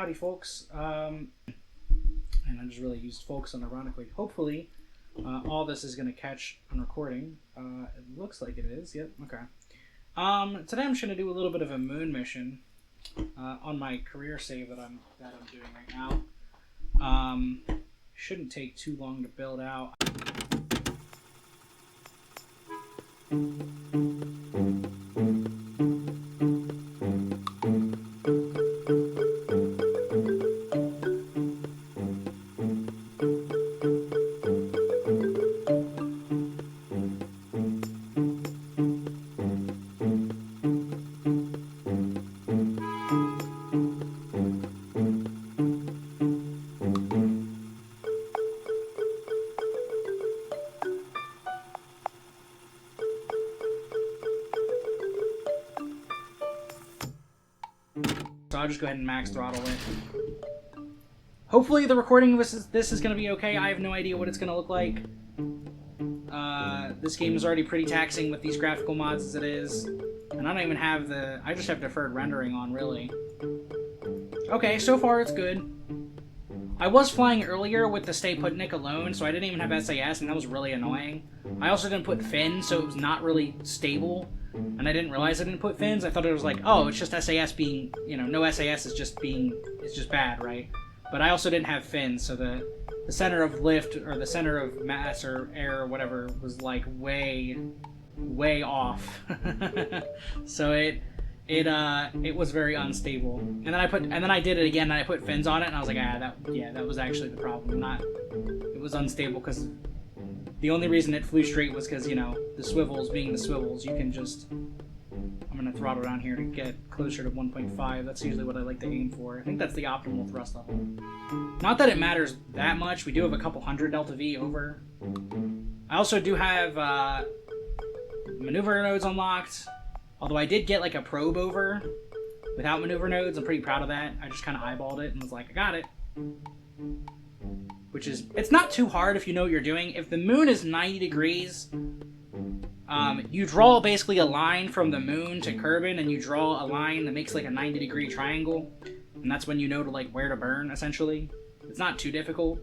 howdy folks. And I just really used folks unironically. Hopefully, all this is going to catch on recording. It looks like it is. Yep, okay. Today I'm just going to do a little bit of a moon mission on my career save that I'm doing right now. Shouldn't take too long to build out. So I'll just go ahead and max throttle it. Hopefully the recording of this is going to be okay. I have no idea what it's going to look like. This game is already pretty taxing with these graphical mods as it is. And I don't even have I just have deferred rendering on, really. Okay, so far it's good. I was flying earlier with the stay put Nick alone, so I didn't even have SAS, and that was really annoying. I also didn't put fins, so it was not really stable. And I didn't realize I didn't put fins. I thought it was like, oh, it's just SAS being, no SAS is just bad, right? But I also didn't have fins, so the center of lift, or the center of mass, or air, or whatever, was like way off. So it was very unstable. And then I did it again, and I put fins on it, and I was like, that was actually the problem. It was unstable because the only reason it flew straight was because, the swivels being the swivels, you can just... I'm going to throttle down here to get closer to 1.5. That's usually what I like to aim for. I think that's the optimal thrust level. Not that it matters that much. We do have a couple hundred delta V over. I also do have maneuver nodes unlocked. Although I did get like a probe over without maneuver nodes. I'm pretty proud of that. I just kind of eyeballed it and was like, I got it. Which is, it's not too hard if you know what you're doing. If the moon is 90 degrees, you draw basically a line from the moon to Kerbin, and you draw a line that makes like a 90-degree triangle, and that's when you know to like where to burn, essentially. It's not too difficult.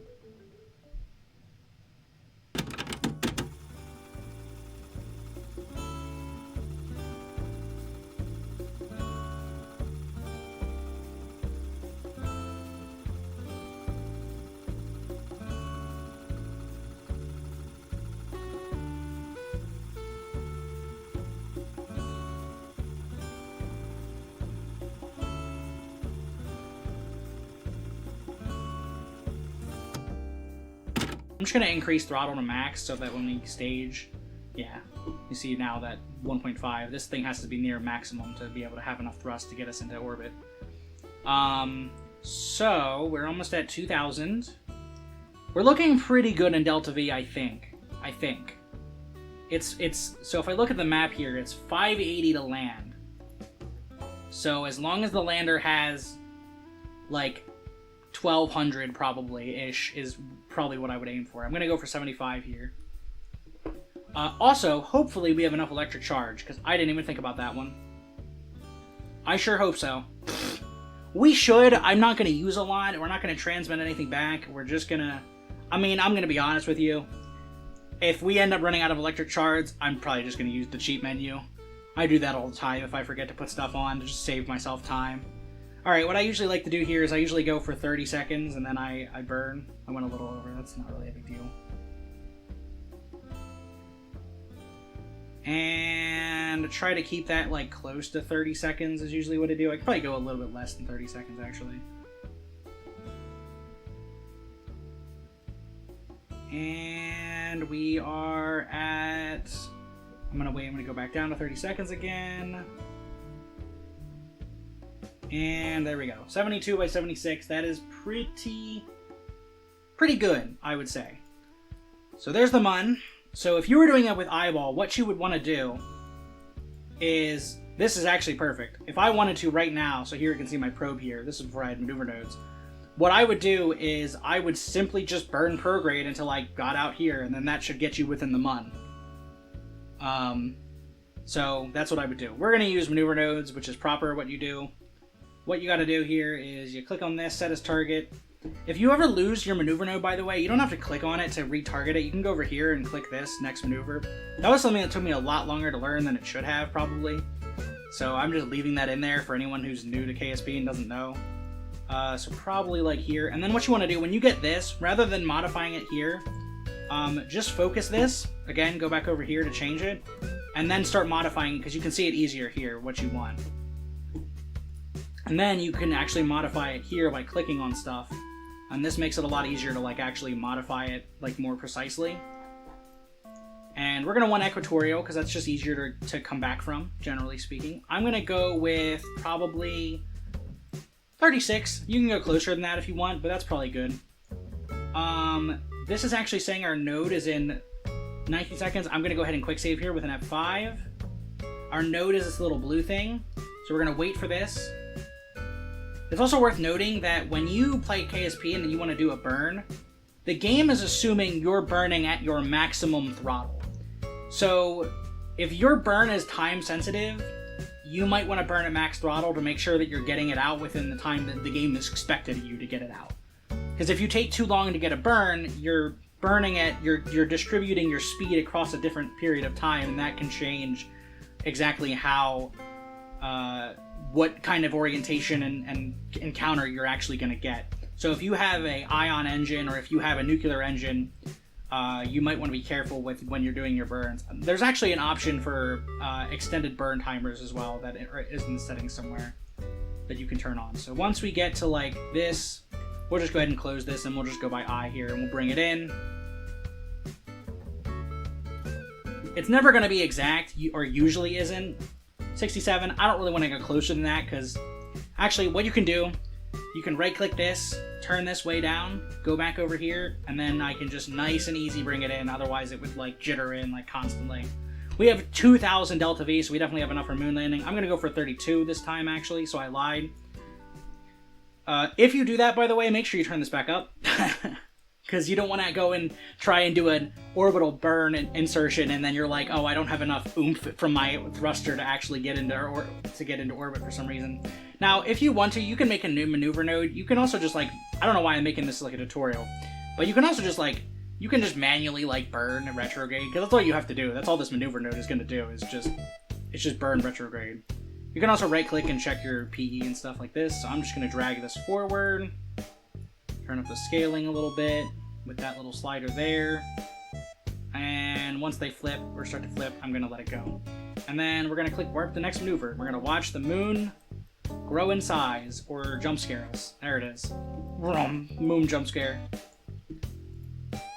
I'm just going to increase throttle to max so that when we stage, yeah, you see now that 1.5, this thing has to be near maximum to be able to have enough thrust to get us into orbit. So we're almost at 2,000. We're looking pretty good in Delta V, I think. So if I look at the map here, it's 580 to land. So as long as the lander has like 1,200 probably-ish is probably what I would aim for. I'm going to go for 75 here. Also, hopefully we have enough electric charge, because I didn't even think about that one. I sure hope so. We should. I'm not going to use a lot. We're not going to transmit anything back. We're just going to... I'm going to be honest with you. If we end up running out of electric charge, I'm probably just going to use the cheat menu. I do that all the time if I forget to put stuff on to just save myself time. Alright, what I usually like to do here is I usually go for 30 seconds and then I burn. I went a little over, that's not really a big deal. And try to keep that like close to 30 seconds is usually what I do. I could probably go a little bit less than 30 seconds actually. And we are at... I'm gonna go back down to 30 seconds again. And there we go. 72 by 76. That is pretty good, I would say. So there's the mun. So if you were doing it with eyeball, what you would want to do is... This is actually perfect. If I wanted to right now, so here you can see my probe here. This is before I had maneuver nodes. What I would do is I would simply just burn prograde until I got out here, and then that should get you within the mun. So that's what I would do. We're going to use maneuver nodes, which is proper what you do. what you got to do here is you click on this, set as target. If you ever lose your maneuver node, by the way, you don't have to click on it to retarget it. You can go over here and click this, next maneuver. That was something that took me a lot longer to learn than it should have, probably. So I'm just leaving that in there for anyone who's new to KSP and doesn't know. So probably like here. And then what you want to do, when you get this, rather than modifying it here, just focus this. Again, go back over here to change it. And then start modifying, because you can see it easier here, what you want. And then you can actually modify it here by clicking on stuff. And this makes it a lot easier to like actually modify it like more precisely. And we're going to want equatorial because that's just easier to come back from, generally speaking. I'm going to go with probably 36. You can go closer than that if you want, but that's probably good. This is actually saying our node is in 19 seconds. I'm going to go ahead and quick save here with an F5. Our node is this little blue thing. So we're going to wait for this. It's also worth noting that when you play KSP and then you want to do a burn, the game is assuming you're burning at your maximum throttle. So if your burn is time sensitive, you might want to burn at max throttle to make sure that you're getting it out within the time that the game is expected of you to get it out. Because if you take too long to get a burn, you're burning it, you're distributing your speed across a different period of time, and that can change exactly how what kind of orientation and encounter you're actually going to get. So if you have a ion engine or if you have a nuclear engine, you might want to be careful with when you're doing your burns. There's actually an option for extended burn timers as well that is in the settings somewhere that you can turn on. So once we get to like this, we'll just go ahead and close this and we'll just go by eye here and we'll bring it in. It's never going to be exact, or usually isn't. 67, I don't really want to go closer than that because actually what you can do, you can right click this, turn this way down, go back over here, and then I can just nice and easy bring it in. Otherwise it would like jitter in like constantly. We have 2,000 delta V, so we definitely have enough for moon landing. I'm going to go for 32 this time actually, so I lied. If you do that, by the way, make sure you turn this back up. Because you don't want to go and try and do an orbital burn insertion, and then you're like, oh, I don't have enough oomph from my thruster to actually get into orbit for some reason. Now, if you want to, you can make a new maneuver node. You can also just like, I don't know why I'm making this like a tutorial, but you can also just like, you can just manually like burn and retrograde, because that's all you have to do. That's all this maneuver node is going to do, is just burn retrograde. You can also right click and check your PE and stuff like this. So I'm just going to drag this forward. Turn up the scaling a little bit with that little slider there. And once they flip or start to flip, I'm going to let it go. And then we're going to click warp the next maneuver. We're going to watch the moon grow in size or jump scare us. There it is. Moon jump scare.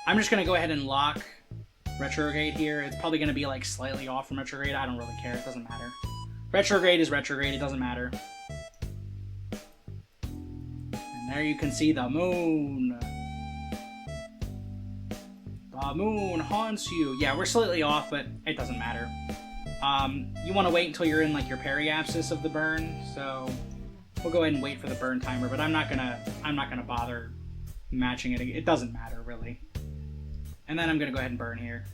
I'm just going to go ahead and lock retrograde here. It's probably going to be like slightly off from retrograde. I don't really care. It doesn't matter. Retrograde is retrograde. It doesn't matter. There you can see the moon. The moon haunts you. Yeah, we're slightly off, but it doesn't matter. You want to wait until you're in like your periapsis of the burn, so we'll go ahead and wait for the burn timer. But I'm not gonna bother matching it. It doesn't matter really. And then I'm gonna go ahead and burn here.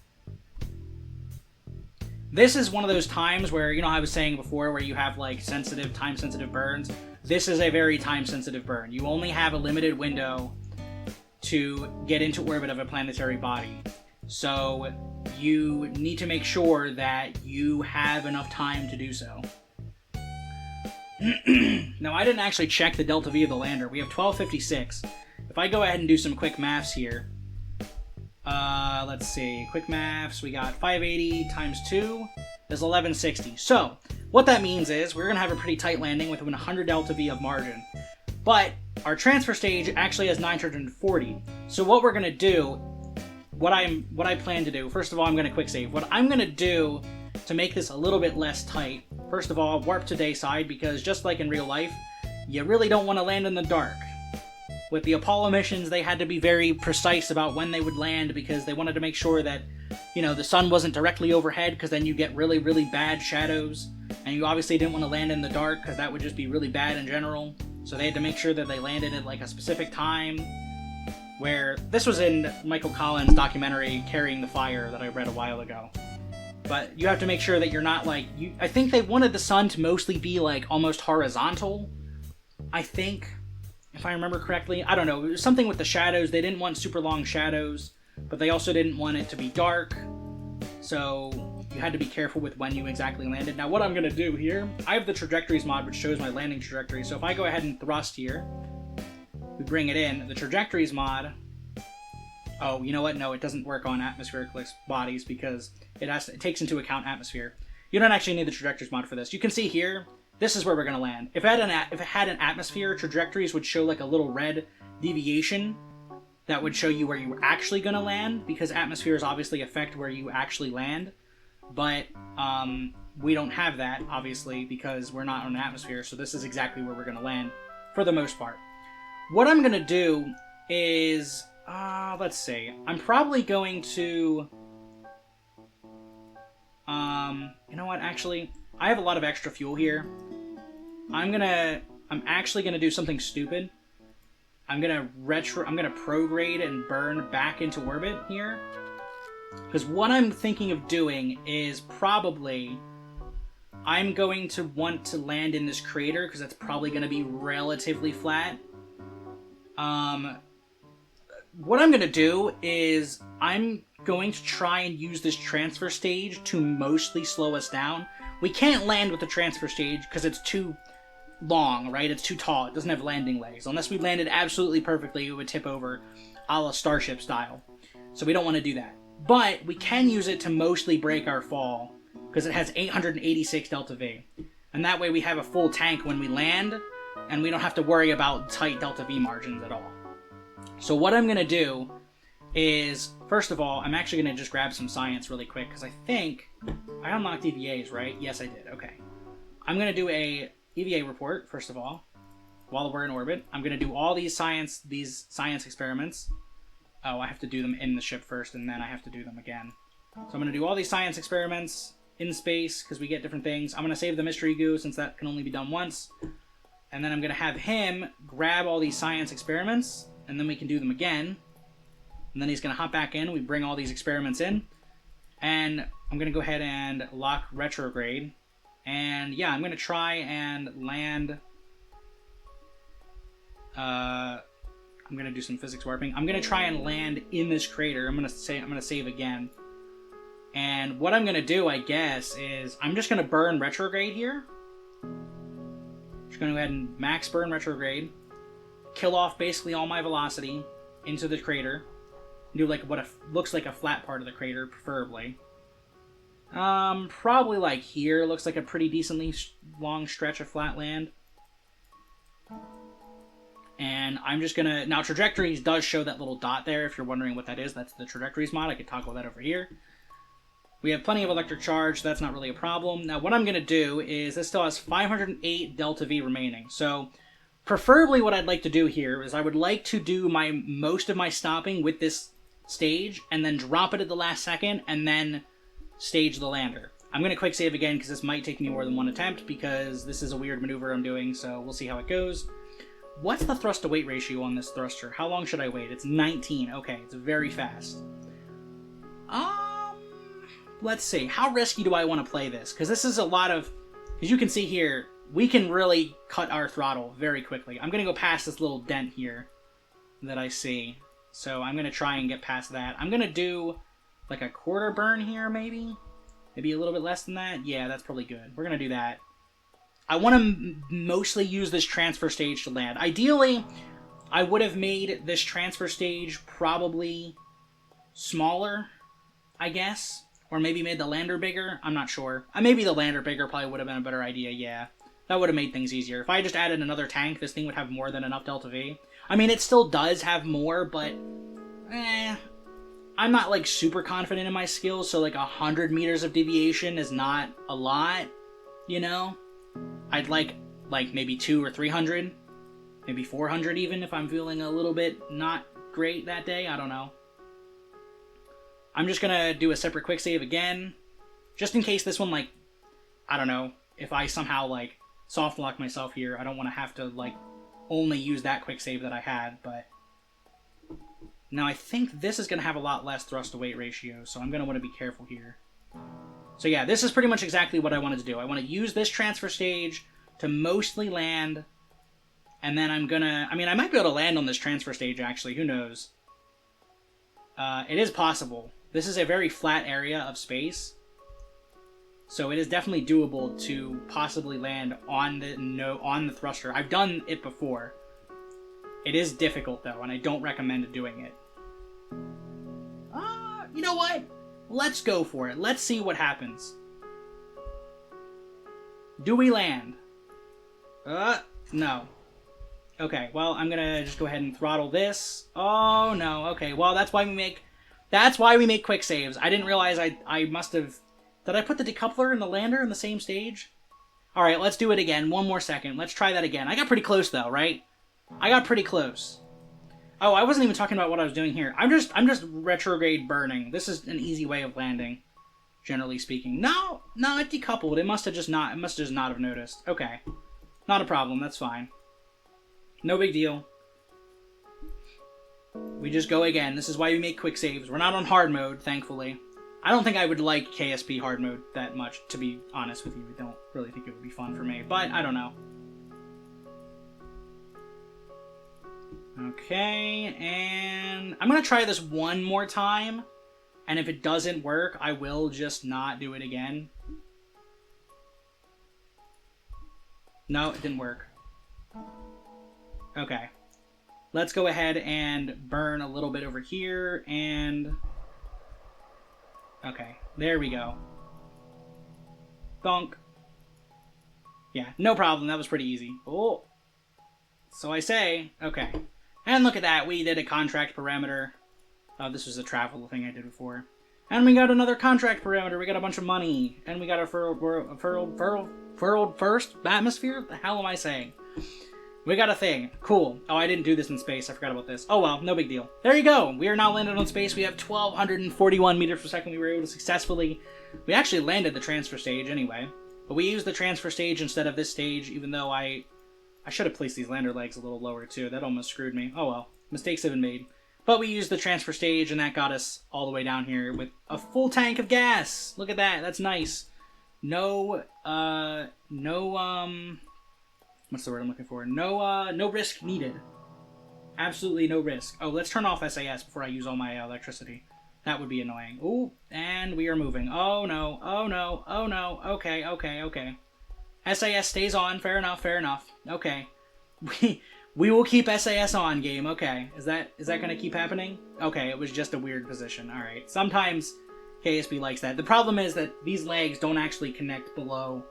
This is one of those times where, you know, I was saying before, where you have like time-sensitive burns. This is a very time-sensitive burn. You only have a limited window to get into orbit of a planetary body. So you need to make sure that you have enough time to do so. Now, I didn't actually check the delta V of the lander. We have 1256. If I go ahead and do some quick maths here, let's see, quick maths, we got 580 times 2 is 1160. So, what that means is we're going to have a pretty tight landing with 100 delta V of margin. But our transfer stage actually has 940. So what we're going to do, what I plan to do, first of all, I'm going to quick save. What I'm going to do to make this a little bit less tight, first of all, warp to day side, because just like in real life, you really don't want to land in the dark. With the Apollo missions, they had to be very precise about when they would land because they wanted to make sure that, you know, the sun wasn't directly overhead, because then you get really, really bad shadows. And you obviously didn't want to land in the dark because that would just be really bad in general. So they had to make sure that they landed at like a specific time, where this was in Michael Collins' documentary Carrying the Fire that I read a while ago. But you have to make sure that you're not like, I think they wanted the sun to mostly be like almost horizontal, I think, if I remember correctly, I don't know, it was something with the shadows. They didn't want super long shadows, but they also didn't want it to be dark. So you had to be careful with when you exactly landed. Now what I'm going to do here, I have the trajectories mod which shows my landing trajectory. So if I go ahead and thrust here, we bring it in, the trajectories mod, oh, you know what? No, it doesn't work on atmospheric bodies because it takes into account atmosphere. You don't actually need the trajectories mod for this. You can see here, this is where we're going to land. If it had an atmosphere, trajectories would show like a little red deviation that would show you where you were actually going to land, because atmospheres obviously affect where you actually land. But we don't have that, obviously, because we're not on an atmosphere, so this is exactly where we're going to land for the most part. What I'm going to do is, let's see, I'm probably going to, you know what, actually, I have a lot of extra fuel here. I'm actually going to do something stupid. I'm going to prograde and burn back into orbit here. Because what I'm thinking of doing is probably, I'm going to want to land in this crater, because that's probably going to be relatively flat. What I'm going to do is, I'm going to try and use this transfer stage to mostly slow us down. We can't land with the transfer stage because it's too long, right? It's too tall. It doesn't have landing legs. Unless we landed absolutely perfectly, it would tip over a la Starship style. So we don't want to do that. But we can use it to mostly break our fall, because it has 886 delta V. And that way we have a full tank when we land, and we don't have to worry about tight delta V margins at all. So what I'm going to do is, first of all, I'm actually going to just grab some science really quick, because I think I unlocked EVAs, right? Yes, I did. Okay. I'm going to do a EVA report, first of all, while we're in orbit. I'm going to do all these science experiments. Oh, I have to do them in the ship first, and then I have to do them again. So I'm going to do all these science experiments in space, because we get different things. I'm going to save the mystery goo, since that can only be done once. And then I'm going to have him grab all these science experiments, and then we can do them again. And then he's going to hop back in. We bring all these experiments in. And I'm going to go ahead and lock retrograde. And yeah, I'm going to try and land... I'm going to do some physics warping. I'm going to try and land in this crater. I'm going to save again. And what I'm going to do, I guess, is I'm just going to burn retrograde here. Just going to go ahead and max burn retrograde. Kill off basically all my velocity into the crater. Do like what looks like a flat part of the crater, preferably. Probably like here. Looks like a pretty decently long stretch of flat land. And I'm just gonna... Now, trajectories does show that little dot there, if you're wondering what that is. That's the trajectories mod. I could toggle that over here. We have plenty of electric charge, so that's not really a problem. Now, what I'm gonna do is, this still has 508 delta V remaining. So, preferably what I'd like to do here is I would like to do most of my stopping with this stage, and then drop it at the last second, and then stage the lander. I'm gonna quick save again, because this might take me more than one attempt, because this is a weird maneuver I'm doing, so we'll see how it goes. What's the thrust to weight ratio on this thruster? How long should I wait? It's 19. Okay, it's very fast. Let's see. How risky do I want to play this? Because this is a lot of... As you can see here, we can really cut our throttle very quickly. I'm going to go past this little dent here that I see. So I'm going to try and get past that. I'm going to do like a quarter burn here, maybe? Maybe a little bit less than that? Yeah, that's probably good. We're going to do that. I want to mostly use this transfer stage to land. Ideally, I would have made this transfer stage probably smaller, I guess. Or maybe made the lander bigger. I'm not sure. Maybe the lander bigger probably would have been a better idea, yeah. That would have made things easier. If I just added another tank, this thing would have more than enough delta V. I mean, it still does have more, but... I'm not, like, super confident in my skills, so, like, 100 meters of deviation is not a lot, you know? I'd like maybe 200 or 300, maybe 400 even, if I'm feeling a little bit not great that day. I don't know. I'm just gonna do a separate quick save again, just in case this one, like, I don't know, if I somehow, like, soft lock myself here, I don't want to have to, like, only use that quick save that I had, but... Now, I think this is gonna have a lot less thrust to weight ratio, so I'm gonna want to be careful here. So yeah, this is pretty much exactly what I wanted to do. I want to use this transfer stage to mostly land And then I'm gonna... I mean, I might be able to land on this transfer stage, actually. Who knows? It is possible. This is a very flat area of space. So it is definitely doable to possibly land on the thruster. I've done it before. It is difficult, though, and I don't recommend doing it. You know what? Let's go for it. Let's see what happens. Do we land? No. Okay, well, I'm gonna just go ahead and throttle this. Oh, no. Okay, well, that's why we make quick saves. I didn't realize I must have... Did I put the decoupler and the lander in the same stage? Alright, let's do it again. One more second. Let's try that again. I got pretty close, though, right? I got pretty close. Oh, I wasn't even talking about what I was doing here. I'm just retrograde burning. This is an easy way of landing, generally speaking. No, it decoupled. It must have just not have noticed. Okay. Not a problem. That's fine. No big deal. We just go again. This is why we make quick saves. We're not on hard mode, thankfully. I don't think I would like KSP hard mode that much, to be honest with you. I don't really think it would be fun for me, but I don't know. Okay, and I'm going to try this one more time, and if it doesn't work, I will just not do it again. No, it didn't work. Okay. Let's go ahead and burn a little bit over here, and... Okay, there we go. Bonk. Yeah, no problem, that was pretty easy. Oh. So I say, okay. And look at that, we did a contract parameter. Oh, this was a travel thing I did before. And we got another contract parameter, we got a bunch of money. And we got a furled first atmosphere? The hell am I saying? We got a thing. Cool. Oh, I didn't do this in space. I forgot about this. Oh well, no big deal. There you go. We are now landed on space. We have 1,241 meters per second. We were able to successfully... We actually landed the transfer stage anyway. But we used the transfer stage instead of this stage, even though I should have placed these lander legs a little lower too. That almost screwed me. Oh well. Mistakes have been made. But we used the transfer stage, and that got us all the way down here with a full tank of gas. Look at that. That's nice. No what's the word I'm looking for? No risk needed. Absolutely no risk. Oh, let's turn off SAS before I use all my electricity. That would be annoying. Ooh, and we are moving. Oh no, oh no, oh no. Okay, okay, okay. SAS stays on. Fair enough, fair enough. Okay. We will keep SAS on, game. Okay. Is that gonna keep happening? Okay, it was just a weird position. Alright. Sometimes KSP likes that. The problem is that these legs don't actually connect below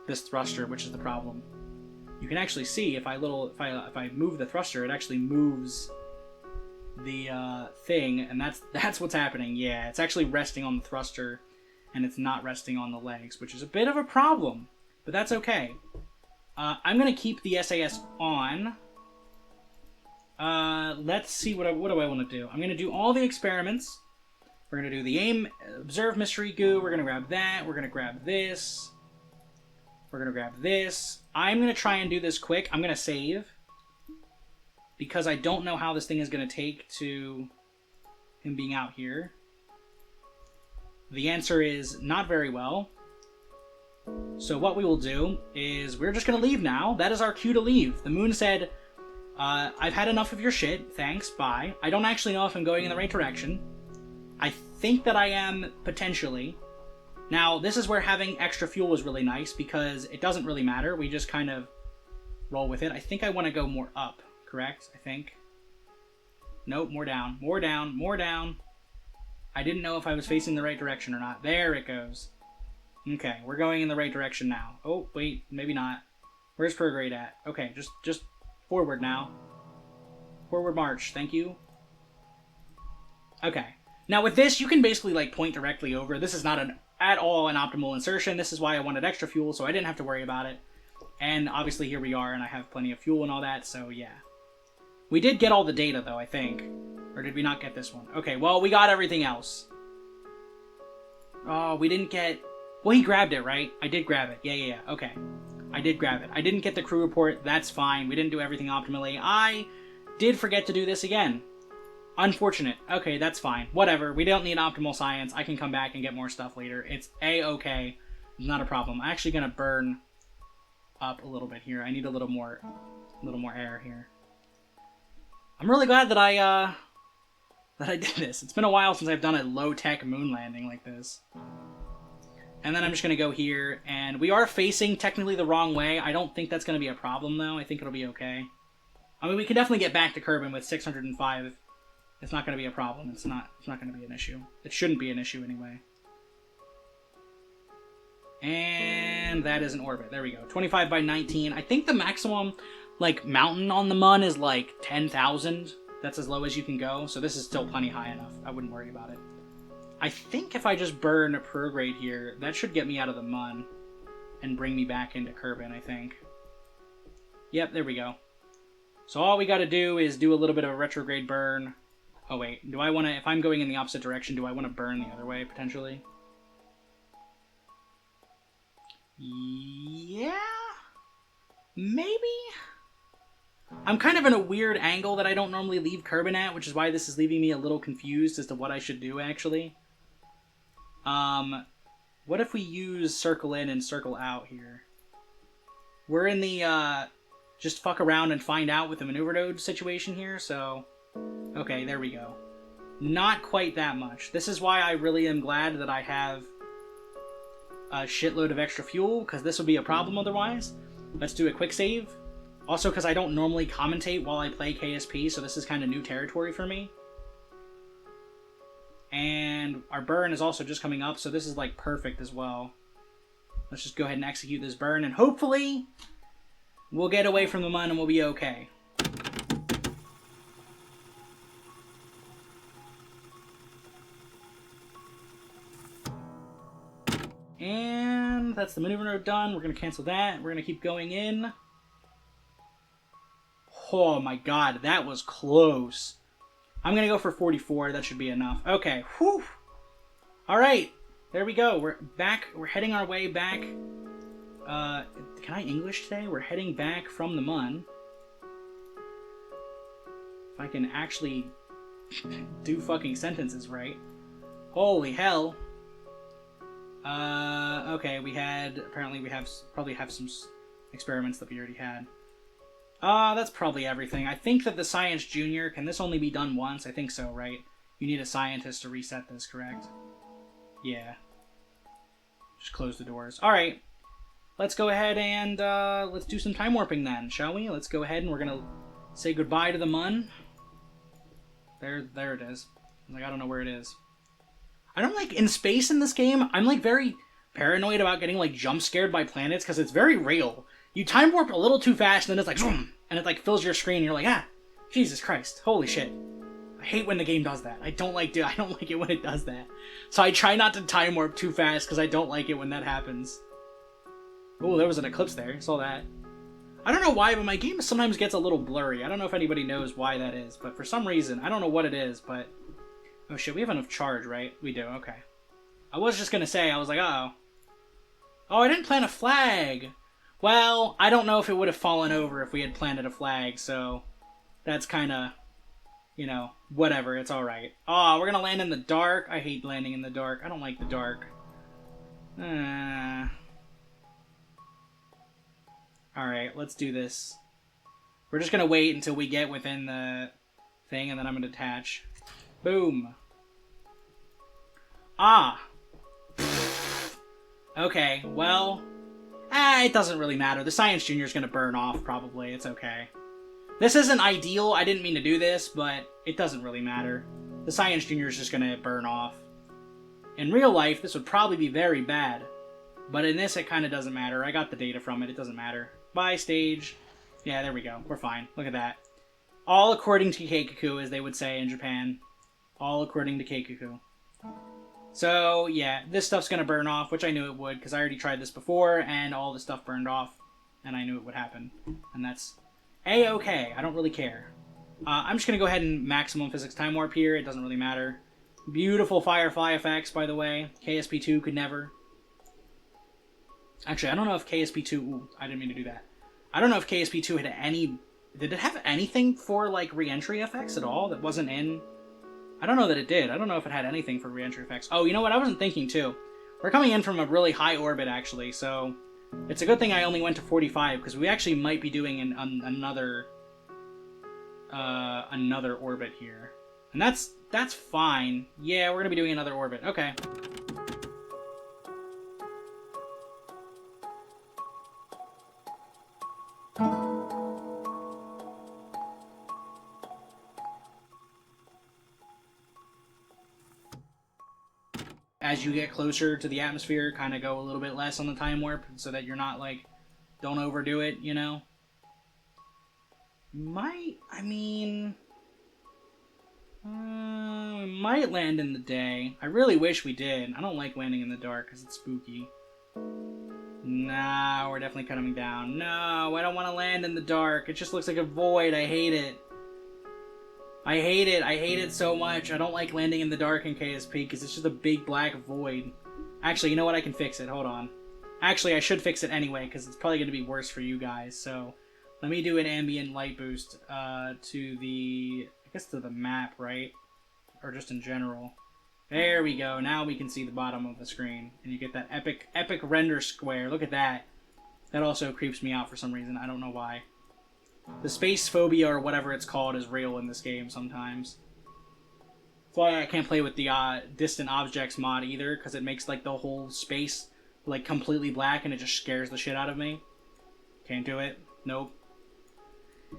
this thruster, which is the problem. You can actually see if I move the thruster, it actually moves the thing, and that's what's happening. Yeah, it's actually resting on the thruster, and it's not resting on the legs, which is a bit of a problem, but that's okay. I'm gonna keep the SAS on. Let's see what do I want to do. I'm gonna do all the experiments. We're gonna do the aim, observe mystery goo. We're gonna grab that. We're gonna grab this. We're gonna grab this. I'm gonna try and do this quick. I'm gonna save because I don't know how this thing is gonna take to him being out here. The answer is not very well. So what we will do is we're just gonna leave now. That is our cue to leave. The moon said, I've had enough of your shit. Thanks, bye. I don't actually know if I'm going in the right direction. I think that I am, potentially. Now, this is where having extra fuel is really nice, because it doesn't really matter. We just kind of roll with it. I think I want to go more up, correct? I think. Nope, more down. More down. More down. I didn't know if I was facing the right direction or not. There it goes. Okay, we're going in the right direction now. Oh, wait, maybe not. Where's prograde at? Okay, just forward now. Forward march, thank you. Okay. Now with this, you can basically like point directly over. This is not at all an optimal insertion. This is why I wanted extra fuel, so I didn't have to worry about it. And obviously here we are, and I have plenty of fuel and all that, so yeah. We did get all the data though, I think. Or did we not get this one? Okay, well, we got everything else. Oh, we didn't get... Well, he grabbed it, right? I did grab it. Yeah, okay. I did grab it. I didn't get the crew report. That's fine. We didn't do everything optimally. I did forget to do this again. Unfortunate. Okay, that's fine. Whatever. We don't need optimal science. I can come back and get more stuff later. It's A-okay. Not a problem. I'm actually going to burn up a little bit here. I need a little more air here. I'm really glad that I did this. It's been a while since I've done a low-tech moon landing like this. And then I'm just going to go here, and we are facing technically the wrong way. I don't think that's going to be a problem, though. I think it'll be okay. I mean, we can definitely get back to Kerbin with 605. It's not going to be a problem. It's not going to be an issue. It shouldn't be an issue anyway. And that is an orbit. There we go. 25 by 19. I think the maximum, like, mountain on the Mun is, like, 10,000. That's as low as you can go. So this is still plenty high enough. I wouldn't worry about it. I think if I just burn a prograde here, that should get me out of the Mun and bring me back into Kerbin, I think. Yep, there we go. So all we got to do is do a little bit of a retrograde burn. Oh wait, do I want to, if I'm going in the opposite direction, do I want to burn the other way, potentially? Yeah? Maybe? I'm kind of in a weird angle that I don't normally leave Kerbin at, which is why this is leaving me a little confused as to what I should do, actually. What if we use circle in and circle out here? We're in the, just fuck around and find out with the maneuver node situation here, so... Okay, there we go. Not quite that much. This is why I really am glad that I have a shitload of extra fuel, because this would be a problem otherwise. Let's do a quick save. Also, because I don't normally commentate while I play KSP, so this is kind of new territory for me. And our burn is also just coming up, so this is, like, perfect as well. Let's just go ahead and execute this burn, and hopefully we'll get away from the Mun and we'll be okay. And that's the maneuver node done. We're going to cancel that. We're going to keep going in. Oh my god, that was close. I'm going to go for 44. That should be enough. Okay. Whew. Alright. There we go. We're back. We're heading our way back. Can I English today? We're heading back from the Mun. If I can actually do fucking sentences right. Holy hell. Okay, apparently we probably have some experiments that we already had. That's probably everything. I think that the Science Junior, can this only be done once? I think so, right? You need a scientist to reset this, correct? Yeah. Just close the doors. Alright. Let's go ahead and, let's do some time warping then, shall we? Let's go ahead and we're gonna say goodbye to the Mun. There it is. Like, I don't know where it is. I don't like, in space in this game, I'm like very paranoid about getting like jump scared by planets because it's very real. You time warp a little too fast and then it's like, zoom, and it like fills your screen and you're like, ah, Jesus Christ, holy shit. I hate when the game does that. I don't like it when it does that. So I try not to time warp too fast because I don't like it when that happens. Oh, there was an eclipse there, saw that. I don't know why, but my game sometimes gets a little blurry. I don't know if anybody knows why that is, but for some reason, I don't know what it is, but... Oh shit, we have enough charge, right? We do, okay. I was just gonna say, I was like, uh-oh. Oh, I didn't plant a flag! Well, I don't know if it would have fallen over if we had planted a flag, so... That's kinda... You know, whatever, it's alright. Oh, we're gonna land in the dark? I hate landing in the dark. I don't like the dark. Alright, let's do this. We're just gonna wait until we get within the thing, and then I'm gonna detach. Boom. Ah. Okay, well... it doesn't really matter. The Science Junior's gonna burn off, probably. It's okay. This isn't ideal. I didn't mean to do this, but it doesn't really matter. The Science Junior's just gonna burn off. In real life, this would probably be very bad. But in this, it kind of doesn't matter. I got the data from it. It doesn't matter. Bye, stage. Yeah, there we go. We're fine. Look at that. All according to Keikuku, as they would say in Japan. All according to Keikuku. So, yeah, this stuff's gonna burn off, which I knew it would, because I already tried this before, and all the stuff burned off, and I knew it would happen. And that's A-okay. I don't really care. I'm just gonna go ahead and maximum physics time warp here. It doesn't really matter. Beautiful Firefly effects, by the way. KSP2 could never. Actually, I don't know if KSP2... Ooh, I didn't mean to do that. I don't know if KSP2 had any... Did it have anything for, like, re-entry effects at all that wasn't in... I don't know that it did. I don't know if it had anything for re-entry effects. Oh, you know what? I wasn't thinking, too. We're coming in from a really high orbit, actually, so... It's a good thing I only went to 45, because we actually might be doing another orbit here. And that's fine. Yeah, we're gonna be doing another orbit. Okay. As you get closer to the atmosphere, kind of go a little bit less on the time warp, so that you're not, like, don't overdo it, you know? Might land in the day. I really wish we did. I don't like landing in the dark, because it's spooky. Nah, we're definitely coming down. No, I don't want to land in the dark. It just looks like a void. I hate it. I hate it. I hate it so much. I don't like landing in the dark in KSP because it's just a big black void. Actually, you know what? I can fix it. Hold on. Actually, I should fix it anyway because it's probably going to be worse for you guys. So let me do an ambient light boost to the, I guess to the map, right? Or just in general. There we go. Now we can see the bottom of the screen. And you get that epic render square. Look at that. That also creeps me out for some reason. I don't know why. The space phobia or whatever it's called is real in this game sometimes. That's why I can't play with the distant objects mod either, because it makes like the whole space like completely black and it just scares the shit out of me. Can't do it. Nope.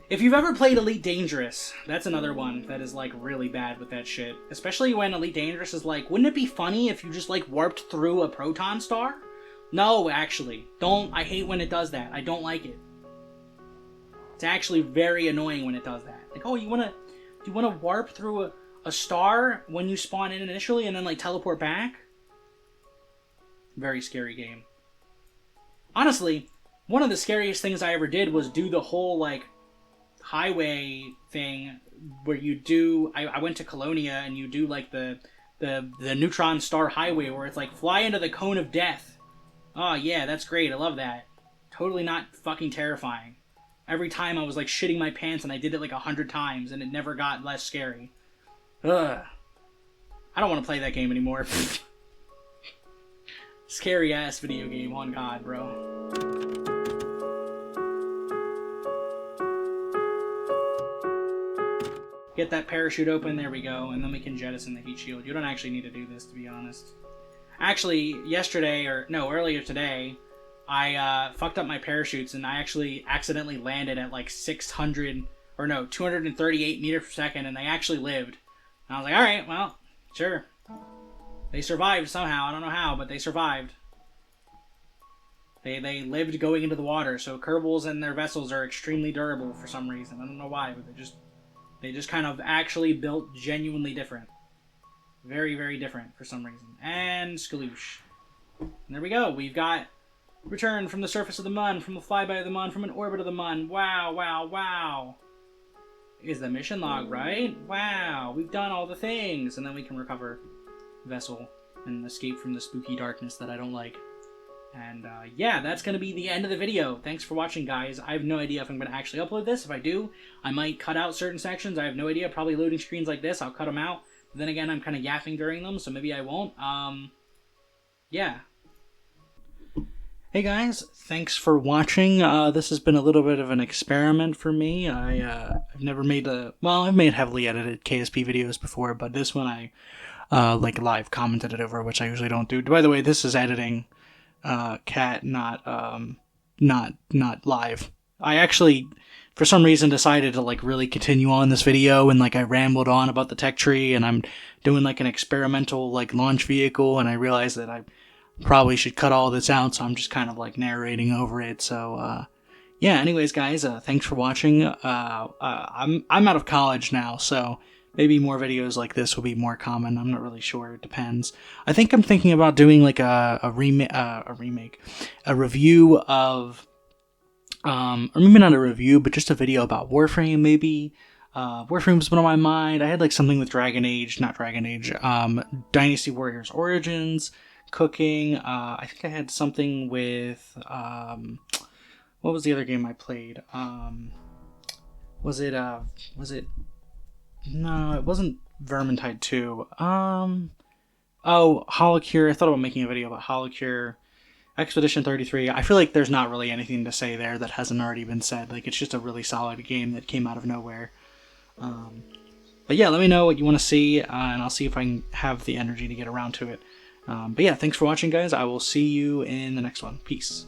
If you've ever played Elite Dangerous, that's another one that is like really bad with that shit. Especially when Elite Dangerous is like, wouldn't it be funny if you just like warped through a proton star? No, actually. Don't. I hate when it does that. I don't like it. It's actually very annoying when it does that. Like, oh, do you wanna warp through a star when you spawn in initially and then like teleport back? Very scary game. Honestly, one of the scariest things I ever did was do the whole like highway thing where you do. I went to Colonia and you do like the neutron star highway where it's like fly into the cone of death. Oh yeah, that's great. I love that. Totally not fucking terrifying. Every time I was like shitting my pants and I did it like 100 times and it never got less scary. Ugh. I don't want to play that game anymore. Scary ass video game, on God, bro. Get that parachute open, there we go, and then we can jettison the heat shield. You don't actually need to do this, to be honest. Actually, earlier today, I fucked up my parachutes and I actually accidentally landed at like 238 meters per second and they actually lived. And I was like, alright, well, sure. They survived somehow, I don't know how, but they survived. They lived going into the water, so Kerbals and their vessels are extremely durable for some reason. I don't know why, but they just kind of actually built genuinely different. Very, very different for some reason. And Skaloosh. And there we go, we've got return from the surface of the Mun, from the flyby of the Mun, from an orbit of the Mun. Wow, wow, wow. Is the mission log right? Wow, we've done all the things. And then we can recover vessel and escape from the spooky darkness that I don't like. And yeah, that's going to be the end of the video. Thanks for watching, guys. I have no idea if I'm going to actually upload this. If I do, I might cut out certain sections. I have no idea. Probably loading screens like this, I'll cut them out. But then again, I'm kind of yapping during them, so maybe I won't. Yeah. Hey guys, thanks for watching. This has been a little bit of an experiment for me. I've never made I've made heavily edited KSP videos before, but this one I like live commented it over, which I usually don't do. By the way, this is editing, cat, not live. I actually, for some reason, decided to like really continue on this video, and like I rambled on about the tech tree, and I'm doing like an experimental like launch vehicle, and I realized that I probably should cut all this out, so I'm just kind of like narrating over it. So yeah, anyways guys, thanks for watching. I'm out of college now, so maybe more videos like this will be more common. I'm not really sure, it depends. I think I'm thinking about doing like a review of or maybe not a review, but just a video about Warframe maybe. Warframe's been on my mind. I had like something with Dynasty Warriors Origins, cooking. I think I had something with what was the other game I played? No, it wasn't Vermintide 2. Holocure. I thought about making a video about Holocure. Expedition 33, I feel like there's not really anything to say there that hasn't already been said. Like, it's just a really solid game that came out of nowhere. But yeah, let me know what you want to see, and I'll see if I can have the energy to get around to it. But yeah, thanks for watching, guys. I will see you in the next one. Peace.